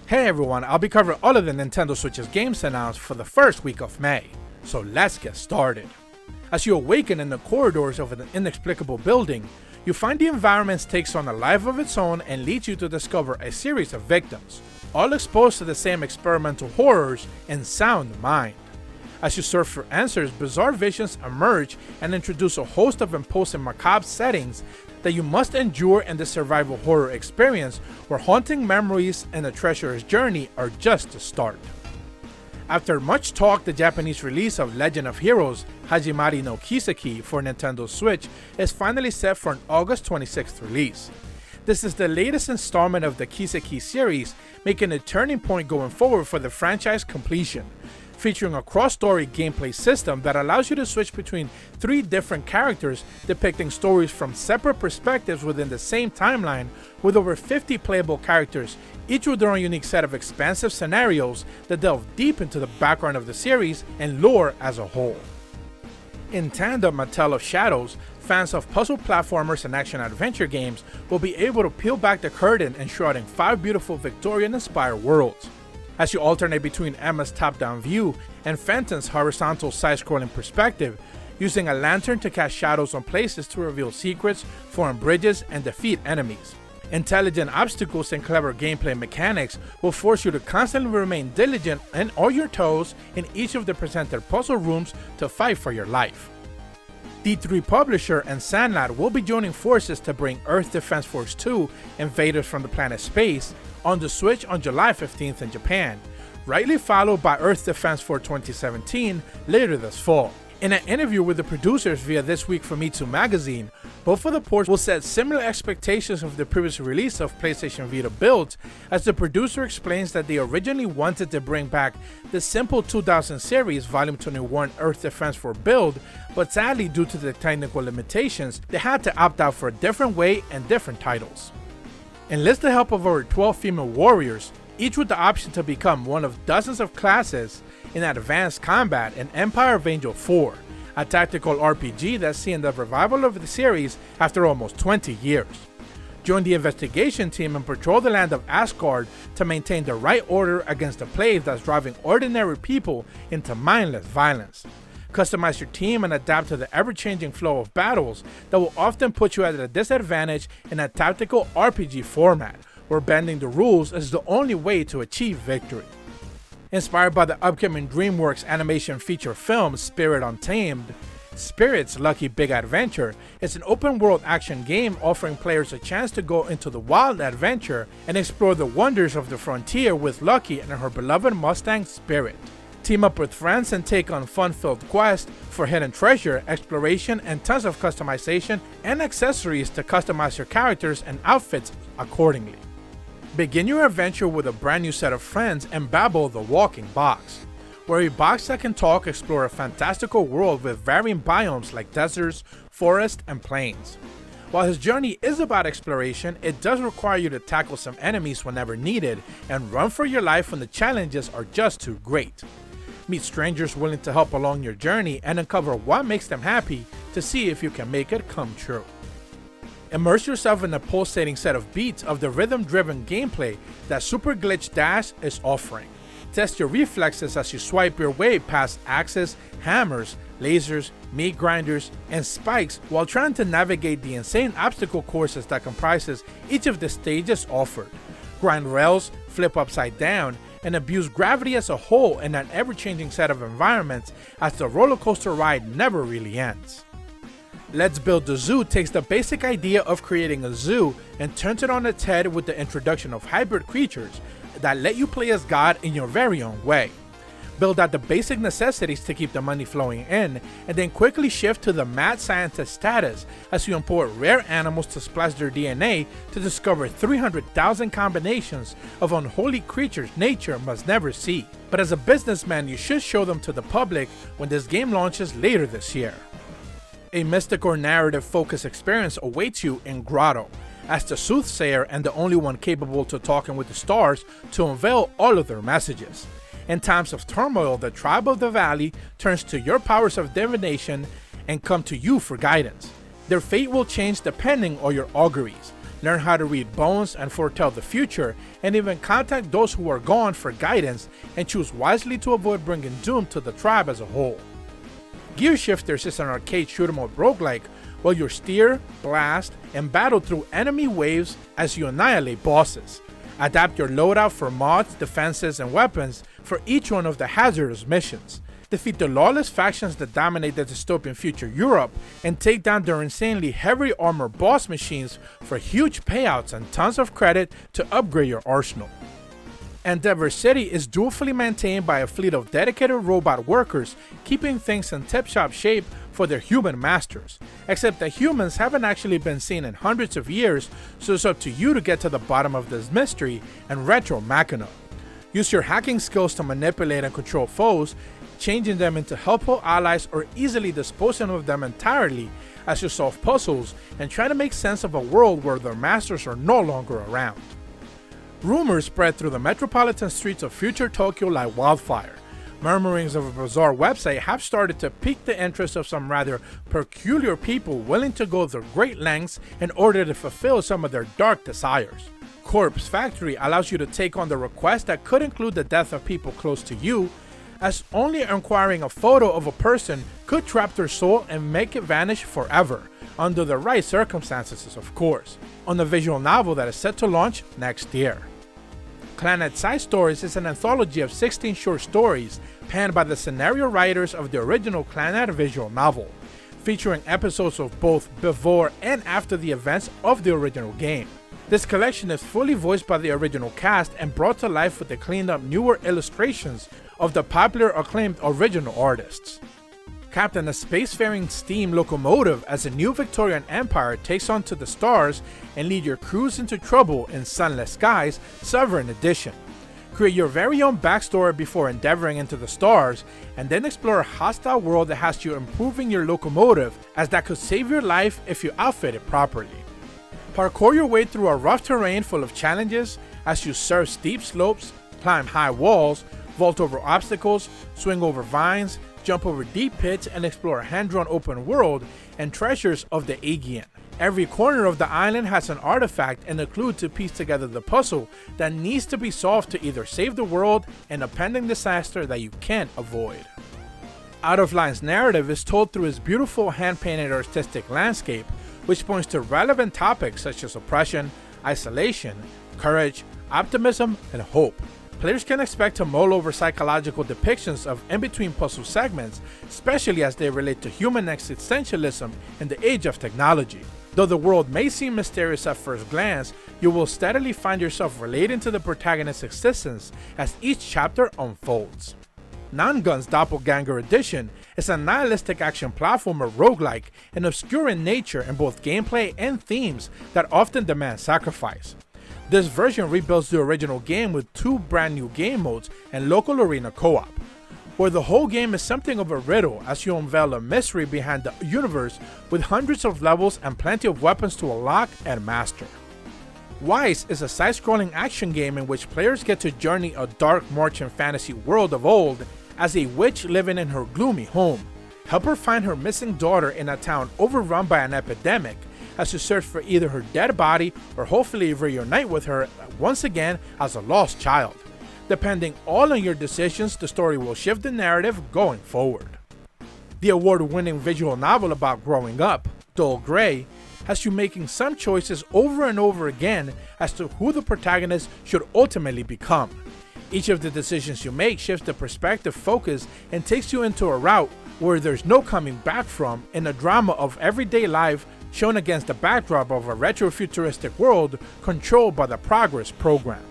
Hey everyone, I'll be covering all of the Nintendo Switch's games announced for the first week of May, so let's get started. As you awaken in the corridors of an inexplicable building, you find the environment takes on a life of its own and leads you to discover a series of victims, all exposed to the same experimental horrors and sound mind. As you search for answers, bizarre visions emerge and introduce a host of imposing macabre settings that you must endure in the survival horror experience, where haunting memories and a treacherous journey are just the start. After much talk, the Japanese release of Legend of Heroes Hajimari no Kiseki for Nintendo Switch is finally set for an August 26th release. This is the latest installment of the Kiseki series, making a turning point going forward for the franchise completion, featuring a cross-story gameplay system that allows you to switch between 3 different characters depicting stories from separate perspectives within the same timeline, with over 50 playable characters, each with their own unique set of expansive scenarios that delve deep into the background of the series and lore as a whole. In Tandem, Tale of Shadows, fans of puzzle platformers and action-adventure games will be able to peel back the curtain, enshrouding 5 beautiful Victorian-inspired worlds. As you alternate between Emma's top-down view and Fenton's horizontal side-scrolling perspective, using a lantern to cast shadows on places to reveal secrets, form bridges, and defeat enemies. Intelligent obstacles and clever gameplay mechanics will force you to constantly remain diligent and on your toes in each of the presented puzzle rooms to fight for your life. D3 publisher and Sunless will be joining forces to bring Earth Defense Force 2 Invaders from the Planet Space on the Switch on July 15th in Japan, rightly followed by Earth Defense Force 2017 later this fall. In an interview with the producers via This Week Famitsu magazine, both of the ports will set similar expectations of the previous release of PlayStation Vita builds, as the producer explains that they originally wanted to bring back the simple 2000 series Volume 21 Earth Defense Force build, but sadly due to the technical limitations, they had to opt out for a different way and different titles. Enlist the help of over 12 female warriors, each with the option to become one of dozens of classes in Advanced Combat in Empire of Angel 4, a tactical RPG that's seen the revival of the series after almost 20 years. Join the investigation team and patrol the land of Asgard to maintain the right order against the plague that's driving ordinary people into mindless violence. Customize your team and adapt to the ever-changing flow of battles that will often put you at a disadvantage in a tactical RPG format, where bending the rules is the only way to achieve victory. Inspired by the upcoming DreamWorks animation feature film Spirit Untamed, Spirit's Lucky Big Adventure is an open-world action game offering players a chance to go into the wild adventure and explore the wonders of the frontier with Lucky and her beloved Mustang Spirit. Team up with friends and take on fun-filled quests for hidden treasure, exploration, and tons of customization and accessories to customize your characters and outfits accordingly. Begin your adventure with a brand new set of friends and Babol the Walking Box, where a box that can talk explore a fantastical world with varying biomes like deserts, forests, and plains. While his journey is about exploration, it does require you to tackle some enemies whenever needed and run for your life when the challenges are just too great. Meet strangers willing to help along your journey and uncover what makes them happy to see if you can make it come true. Immerse yourself in the pulsating set of beats of the rhythm-driven gameplay that Super Glitch Dash is offering. Test your reflexes as you swipe your way past axes, hammers, lasers, meat grinders, and spikes while trying to navigate the insane obstacle courses that comprises each of the stages offered. Grind rails, flip upside down, and abuse gravity as a whole in an ever-changing set of environments, as the roller coaster ride never really ends. Let's Build the Zoo takes the basic idea of creating a zoo and turns it on its head with the introduction of hybrid creatures that let you play as God in your very own way. Build out the basic necessities to keep the money flowing in, and then quickly shift to the mad scientist status as you import rare animals to splash their DNA to discover 300,000 combinations of unholy creatures nature must never see. But as a businessman, you should show them to the public when this game launches later this year. A mystic or narrative-focused experience awaits you in Grotto, as the soothsayer and the only one capable to talking with the stars to unveil all of their messages. In times of turmoil, the tribe of the valley turns to your powers of divination and come to you for guidance. Their fate will change depending on your auguries. learn how to read bones and foretell the future, and even contact those who are gone for guidance and choose wisely to avoid bringing doom to the tribe as a whole. Gear Shifters is an arcade shoot-'em-up roguelike where you steer, blast, and battle through enemy waves as you annihilate bosses. Adapt your loadout for mods, defenses, and weapons for each one of the hazardous missions. Defeat the lawless factions that dominate the dystopian future Europe, and take down their insanely heavy armor boss machines for huge payouts and tons of credit to upgrade your arsenal. Endeavor City is dutifully maintained by a fleet of dedicated robot workers, keeping things in tip-top shape for their human masters, except that humans haven't actually been seen in hundreds of years, so it's up to you to get to the bottom of this mystery and retro Machina. Use your hacking skills to manipulate and control foes, changing them into helpful allies or easily disposing of them entirely as you solve puzzles and try to make sense of a world where their masters are no longer around. Rumors spread through the metropolitan streets of future Tokyo like wildfire. Murmurings of a bizarre website have started to pique the interest of some rather peculiar people willing to go to great lengths in order to fulfill some of their dark desires. Corpse Factory allows you to take on the request that could include the death of people close to you, as only acquiring a photo of a person could trap their soul and make it vanish forever, under the right circumstances of course, on a visual novel that is set to launch next year. Clannad Side Stories is an anthology of 16 short stories penned by the scenario writers of the original Clannad visual novel, featuring episodes of both before and after the events of the original game. This collection is fully voiced by the original cast and brought to life with the cleaned up newer illustrations of the popular acclaimed original artists. Captain a spacefaring steam locomotive as the new Victorian Empire takes on to the stars and lead your crews into trouble in Sunless Skies Sovereign Edition. Create your very own backstory before endeavoring into the stars, and then explore a hostile world that has you improving your locomotive, as that could save your life if you outfit it properly. Parkour your way through a rough terrain full of challenges as you surf steep slopes, climb high walls, vault over obstacles, swing over vines, jump over deep pits, and explore a hand-drawn open world and treasures of the Aegean. Every corner of the island has an artifact and a clue to piece together the puzzle that needs to be solved to either save the world in a pending disaster that you can't avoid. Out of Line's narrative is told through his beautiful hand-painted artistic landscape, which points to relevant topics such as oppression, isolation, courage, optimism, and hope. Players can expect to mull over psychological depictions of in-between puzzle segments, especially as they relate to human existentialism in the age of technology. Though the world may seem mysterious at first glance, you will steadily find yourself relating to the protagonist's existence as each chapter unfolds. Nongunz Doppelganger Edition is a nihilistic action platformer roguelike and obscure in nature in both gameplay and themes that often demand sacrifice. This version rebuilds the original game with 2 brand new game modes and local arena co-op, where the whole game is something of a riddle as you unveil a mystery behind the universe with hundreds of levels and plenty of weapons to unlock and master. Wise is a side-scrolling action game in which players get to journey a dark merchant fantasy world of old as a witch living in her gloomy home. Help her find her missing daughter in a town overrun by an epidemic as you search for either her dead body or hopefully reunite with her once again as a lost child. Depending all on your decisions, the story will shift the narrative going forward. The award-winning visual novel about growing up, Dull Grey, has you making some choices over and over again as to who the protagonist should ultimately become. Each of the decisions you make shifts the perspective focus and takes you into a route where there's no coming back from in a drama of everyday life shown against the backdrop of a retro-futuristic world controlled by the Progress program.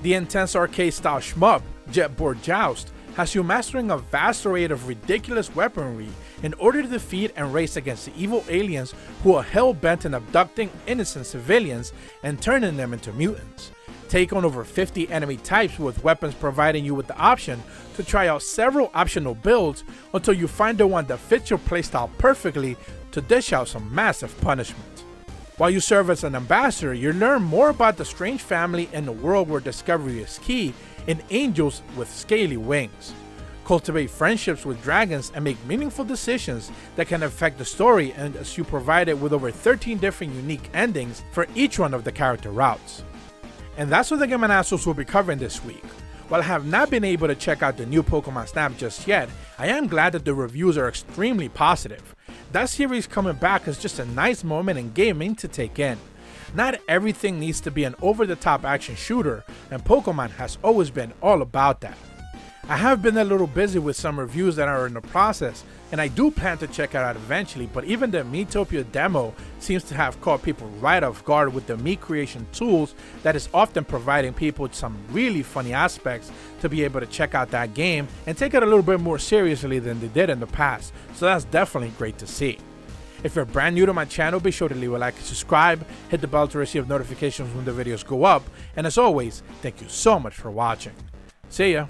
The intense arcade-style shmup, Jetboard Joust, has you mastering a vast array of ridiculous weaponry in order to defeat and race against the evil aliens who are hell-bent on abducting innocent civilians and turning them into mutants. Take on over 50 enemy types with weapons providing you with the option to try out several optional builds until you find the one that fits your playstyle perfectly to dish out some massive punishment. While you serve as an ambassador, you learn more about the strange family in a world where discovery is key in Angels with Scaly Wings. cultivate friendships with dragons, and make meaningful decisions that can affect the story, and as you provided with over 13 different unique endings for each one of the character routes. And that's what the Game Announcers will be covering this week. While I have not been able to check out the new Pokemon Snap just yet, I am glad that the reviews are extremely positive. That series coming back is just a nice moment in gaming to take in. Not everything needs to be an over-the-top action shooter, and Pokemon has always been all about that. I have been a little busy with some reviews that are in the process, and I do plan to check it out eventually, but even the Miitopia demo seems to have caught people right off guard with the Mii creation tools that is often providing people with some really funny aspects to be able to check out that game and take it a little bit more seriously than they did in the past, so that's definitely great to see. If you're brand new to my channel, be sure to leave a like and subscribe, hit the bell to receive notifications when the videos go up, and as always, thank you so much for watching. See ya!